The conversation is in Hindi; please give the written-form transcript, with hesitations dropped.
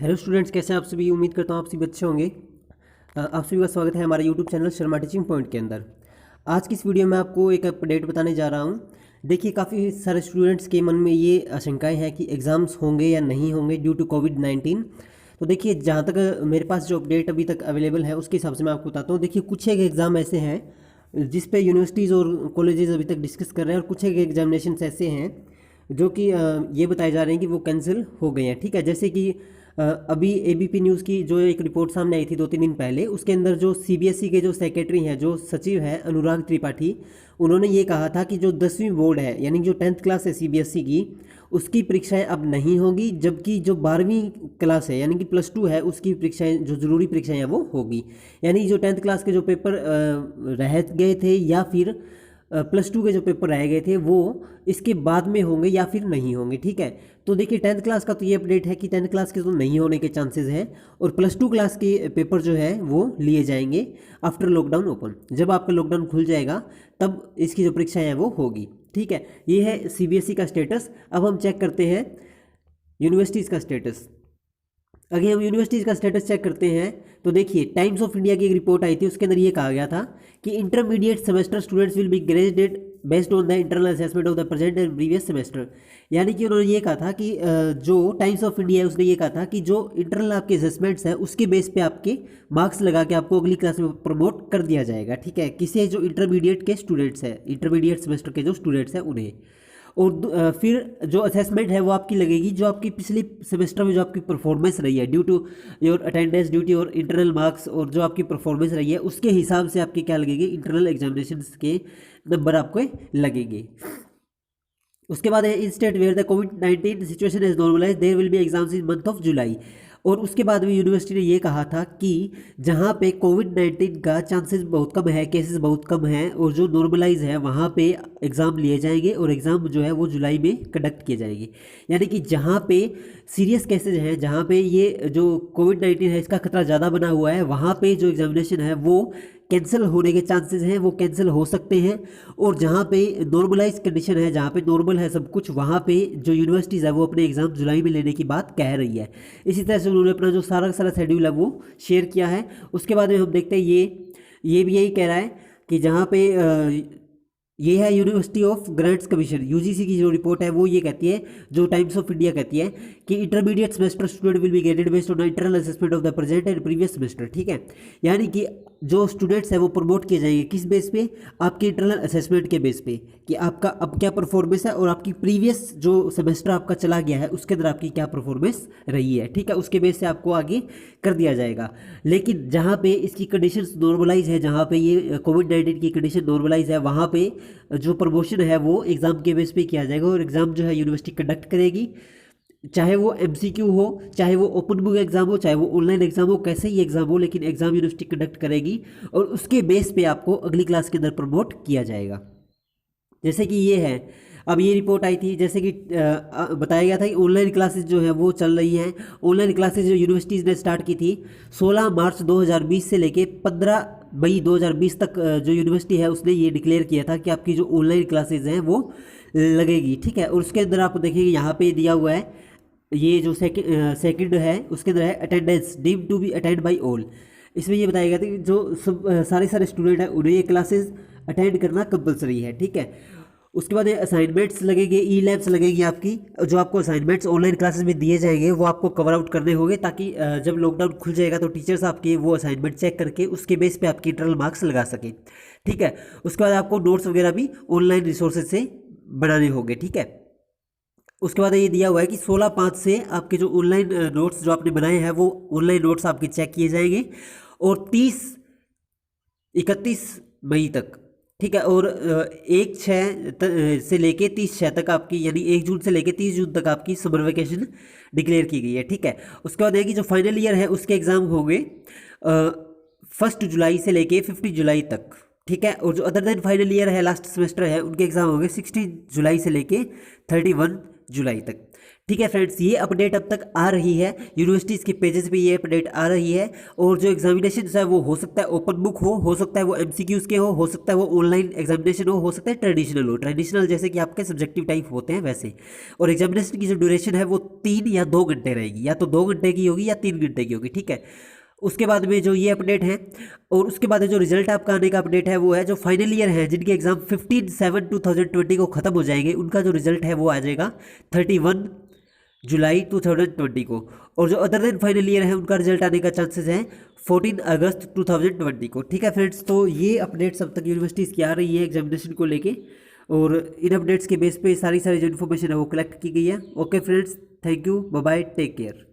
हेलो स्टूडेंट्स, कैसे हैं आप सभी। उम्मीद करता हूँ आप सभी अच्छे होंगे। आप सभी का स्वागत है हमारे YouTube channel Sharma teaching point के अंदर। आज की इस वीडियो में आपको एक अपडेट बताने जा रहा हूँ। देखिए, काफ़ी सारे स्टूडेंट्स के मन में ये आशंकाएं हैं कि एग्ज़ाम्स होंगे या नहीं होंगे ड्यू टू कोविड-19। तो देखिए, जहाँ तक मेरे पास जो अपडेट अभी तक अवेलेबल है उसके हिसाब से मैं आपको बताता हूँ। देखिए, कुछ एक एग्ज़ाम ऐसे हैं जिस पे यूनिवर्सिटीज़ और कॉलेजेस अभी तक डिस्कस कर रहे हैं, और कुछ एक एग्जामिनेशन ऐसे हैं जो कि ये बताए जा रहे हैं कि वो कैंसिल हो गए हैं। ठीक है, जैसे कि अभी एबीपी न्यूज़ की जो एक रिपोर्ट सामने आई थी 2-3 दिन पहले, उसके अंदर जो सीबीएसई के जो सेक्रेटरी हैं, जो सचिव हैं अनुराग त्रिपाठी, उन्होंने ये कहा था कि जो 10वीं बोर्ड है यानी जो 10th क्लास है सीबीएसई की, उसकी परीक्षाएं अब नहीं होगी, जबकि जो 12वीं क्लास है यानी कि +2 है उसकी परीक्षाएं, जो ज़रूरी परीक्षाएं हैं वो होगी। यानी जो 10th क्लास के जो पेपर रह गए थे या फिर +2 के जो पेपर रह गए थे वो इसके बाद में होंगे या फिर नहीं होंगे। ठीक है, तो देखिए 10th क्लास का तो ये अपडेट है कि 10th क्लास के तो नहीं होने के चांसेस हैं, और +2 क्लास के पेपर जो है वो लिए जाएंगे आफ्टर लॉकडाउन ओपन। जब आपका लॉकडाउन खुल जाएगा तब इसकी जो परीक्षाएं हैं वो होगी। ठीक है, ये है सीबीएसई का स्टेटस। अब हम चेक करते हैं यूनिवर्सिटीज़ का स्टेटस। अगर हम यूनिवर्सिटीज़ का स्टेटस चेक करते हैं तो देखिए, टाइम्स ऑफ इंडिया की एक रिपोर्ट आई थी, उसके अंदर ये कहा गया था कि intermediate semester students will be graded based on the internal assessment of the present and previous semester. यानी कि उन्होंने ये कहा था कि जो टाइम्स ऑफ इंडिया है उसने ये कहा था कि जो इंटरनल आपके असेसमेंट्स है उसके बेस पे आपके मार्क्स लगा के आपको अगली क्लास में प्रमोट कर दिया जाएगा। ठीक है, किसी जो इंटरमीडिएट के स्टूडेंट्स हैं, इंटरमीडिएट सेमेस्टर के जो स्टूडेंट्स हैं उन्हें। और फिर जो असेसमेंट है वो आपकी लगेगी जो आपकी पिछले सेमेस्टर में जो आपकी परफॉर्मेंस रही है, due to your attendance, due to your internal marks, और जो आपकी परफॉर्मेंस रही है उसके हिसाब से आपके क्या लगेंगे, इंटरनल एग्जामिनेशन के नंबर आपको लगेंगे। उसके बाद है, इन स्टेट वेयर द कोविड-19 situation is normalize there will be exams in month of July. और उसके बाद में यूनिवर्सिटी ने ये कहा था कि जहाँ पे कोविड-19 का चांसेस बहुत कम है, केसेस बहुत कम हैं, और जो नॉर्मलाइज है वहाँ पे एग्ज़ाम लिए जाएंगे, और एग्ज़ाम जो है वो जुलाई में कंडक्ट किए जाएंगे। यानी कि जहाँ पे सीरियस केसेज हैं, जहाँ पे ये जो कोविड-19 है इसका खतरा ज़्यादा बना हुआ है, वहाँ पे जो एग्जामिनेशन है वो कैंसिल होने के चांसेस हैं, वो कैंसिल हो सकते हैं। और जहाँ पे नॉर्मलाइज कंडीशन है, जहाँ पे नॉर्मल है सब कुछ, वहाँ पे जो यूनिवर्सिटीज़ है वो अपने एग्ज़ाम जुलाई में लेने की बात कह रही है। इसी तरह से उन्होंने अपना जो सारा का सारा शेड्यूल है वो शेयर किया है। उसके बाद में हम देखते हैं ये भी यही कह रहा है कि जहाँ पे ये है university of grants commission, UGC की जो रिपोर्ट है वो ये कहती है, जो टाइम्स ऑफ इंडिया कहती है कि intermediate semester student will be graded based on internal assessment of the present and previous semester. ठीक है, यानी कि जो स्टूडेंट्स हैं वो प्रमोट किए जाएंगे किस बेस पे, आपके इंटरनल असेसमेंट के बेस पे, कि आपका अब क्या परफॉर्मेंस है और आपकी प्रीवियस जो सेमेस्टर आपका चला गया है उसके अंदर आपकी क्या परफॉर्मेंस रही है। ठीक है, उसके बेस से आपको आगे कर दिया जाएगा। लेकिन जहाँ पे इसकी कंडीशंस नॉर्मलाइज है, जहाँ पे ये कोविड-19 की कंडीशन नॉर्मलाइज है, वहाँ पे जो प्रमोशन है वो एग्ज़ाम के बेस पे किया जाएगा, और एग्ज़ाम जो है यूनिवर्सिटी कंडक्ट करेगी, चाहे वो एमसीक्यू हो, चाहे वो ओपन बुक एग्ज़ाम हो, चाहे वो ऑनलाइन एग्ज़ाम हो, कैसे ही एग्ज़ाम हो, लेकिन एग्ज़ाम यूनिवर्सिटी कंडक्ट करेगी, और उसके बेस पे आपको अगली क्लास के अंदर प्रमोट किया जाएगा। जैसे कि ये है, अब ये रिपोर्ट आई थी, जैसे कि बताया गया था कि ऑनलाइन क्लासेस जो है वो चल रही हैं। ऑनलाइन क्लासेस जो यूनिवर्सिटीज़ ने स्टार्ट की थी 16 मार्च 2020 से लेके 15 मई 2020 तक, जो यूनिवर्सिटी है उसने ये डिक्लेयर किया था कि आपकी जो ऑनलाइन क्लासेज हैं वो लगेगी। ठीक है, और उसके अंदर आप देखेंगे यहाँ पे दिया हुआ है, ये जो सेकंड है उसके अंदर है attendance deemed to be attend by all. इसमें ये बताया गया था कि जो सब सारे स्टूडेंट हैं उन्हें ये क्लासेस अटेंड करना कंपलसरी है। ठीक है, उसके बाद असाइनमेंट्स लगेंगे, ई लैब्स लगेंगी आपकी, जो आपको असाइनमेंट्स ऑनलाइन क्लासेस में दिए जाएंगे वो आपको कवर आउट करने होंगे, ताकि जब लॉकडाउन खुल जाएगा तो टीचर्स आपके वो असाइनमेंट चेक करके उसके बेस पे आपके इंटरनल मार्क्स लगा सकें। ठीक है, उसके बाद आपको नोट्स वगैरह भी ऑनलाइन रिसोर्सेज से बनाने होंगे। ठीक है, उसके बाद ये दिया हुआ है कि 16/5 से आपके जो ऑनलाइन नोट्स जो आपने बनाए हैं वो ऑनलाइन नोट्स आपके चेक किए जाएंगे, और 31 मई तक। ठीक है, और 1/6 से लेके 30/6 तक आपकी, यानी 1 जून से लेके 30 जून तक आपकी समर वेकेशन डिक्लेयर की गई है। ठीक है, उसके बाद है कि जो फाइनल ईयर है उसके एग्ज़ाम होंगे 1 जुलाई से लेके 15 जुलाई तक। ठीक है, और जो अदर देन फाइनल ईयर है, लास्ट सेमेस्टर है, उनके एग्ज़ाम होंगे 16 जुलाई से लेके 31 जुलाई तक। ठीक है फ्रेंड्स, ये अपडेट अब तक आ रही है, यूनिवर्सिटीज़ के पेजेस पे ये अपडेट आ रही है। और जो एग्जामिनेशन है वो हो सकता है ओपन बुक हो सकता है वो एमसीक्यूज़ के हो सकता है वो ऑनलाइन एग्जामिनेशन हो सकता है ट्रेडिशनल हो। ट्रेडिशनल जैसे कि आपके सब्जेक्टिव टाइप होते हैं वैसे। और एग्जामिनेशन की जो ड्यूरेशन है वो 3 या 2 घंटे रहेगी, या तो 2 घंटे की होगी या 3 घंटे की होगी। ठीक है, उसके बाद में जो ये अपडेट है, और उसके बाद जो रिजल्ट आपका आने का अपडेट है वो है जो फाइनल ईयर है जिनके एग्जाम 15/7/2020 को ख़त्म हो जाएंगे, उनका जो रिजल्ट है वो आ जाएगा 31 जुलाई 2020 को। और जो अदर देन फाइनल ईयर है उनका रिजल्ट आने का चांसेस है 14 अगस्त 2020 को। ठीक है फ्रेंड्स, तो ये अपडेट्स अब तक यूनिवर्सिटीज़ की आ रही है एग्जामिनेशन को लेके, और इन अपडेट्स के बेस पे सारी जो इन्फॉर्मेशन है वो कलेक्ट की गई है। Okay friends, thank you, bye bye, take care.